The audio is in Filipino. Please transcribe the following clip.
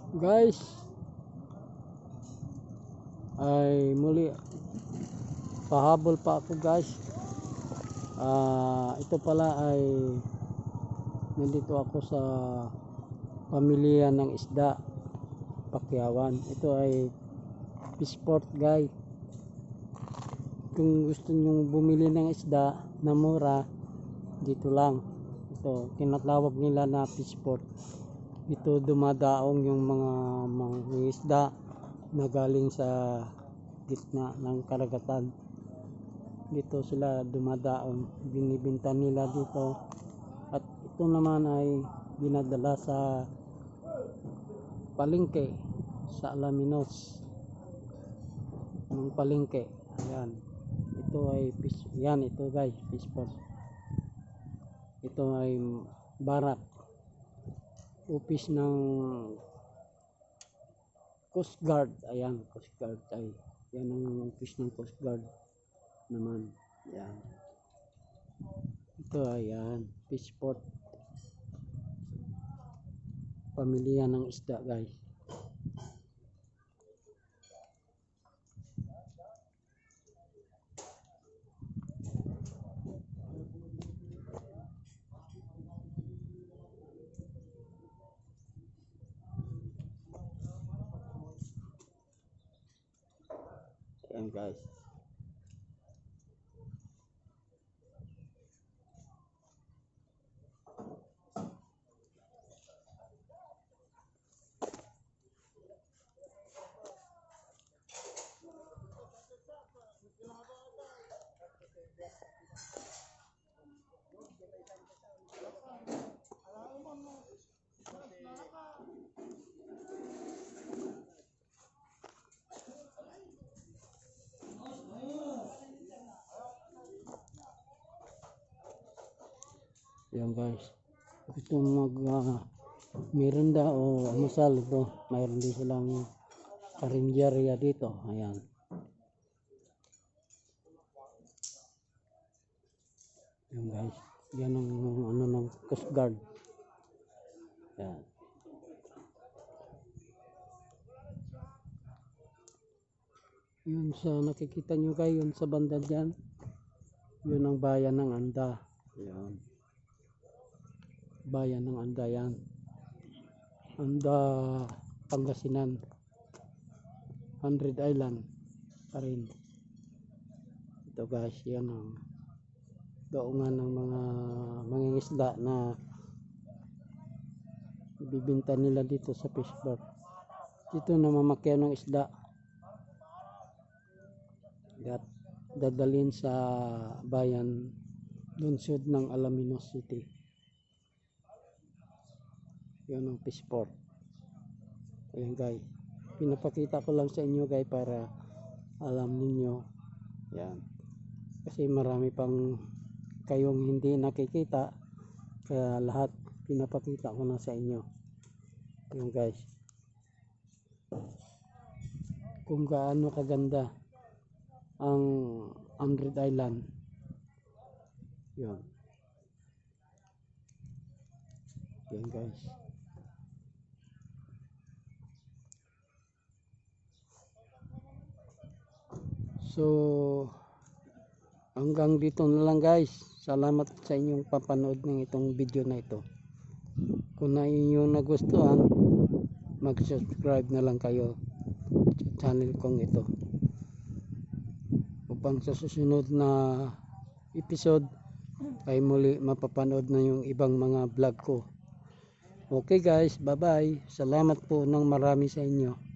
Guys, ay muli pahabol pa ako guys. Ito pala ay nandito ako sa pamilya ng isda, Pakyawan. Ito ay Fishport guys. Kung gusto nyong bumili ng isda na mura, dito lang. Ito tinatawag nila na Fishport. Ito dumadaong yung mga isda na galing sa gitna ng karagatan. Dito sila dumadaong, binibenta nila dito, at ito naman ay dinadala sa palengke, sa Alaminos ng palengke. Ayan, ito ay fish, yan ito guys, Fishport. Ito ay barak, office ng Coast Guard. Ayan, Coast Guard ay yan ang office ng Coast Guard naman. Yan, ito ayan, Fishport, pamilya ng isda guys. Ayan guys, yan guys, ito merinda o almusal. Ito mayroon din silang karinderya dito. Ayan, yan guys, yan ang ano ng Coast Guard. Yan, yun sa nakikita nyo guys, yun sa banda dyan, yun ang bayan ng Anda. Yan, bayan ng Anda yan, Anda, Pangasinan, 100 Island pa rin. Ito guys, yan ang daungan ng mga mangingisda na bibinta nila dito sa Fishport. Dito namamakyaw ng isda at dadalhin sa bayan lungsod ng Alaminos City. Yan ang Fishport. Ayan guys, pinapakita ko lang sa inyo guys para alam ninyo. Yan, kasi marami pang kayong hindi nakikita, kaya lahat pinapakita ko na sa inyo. Yan guys, kung gaano kaganda ang 100 Island. Yan, yan guys. So hanggang dito na lang guys. Salamat sa inyong papanood ng itong video na ito. Kung na inyong nagustuhan, mag-subscribe na lang kayo sa channel kong ito, upang sa susunod na episode ay muli mapapanood na yung ibang mga vlog ko. Okay guys, bye bye. Salamat po ng marami sa inyo.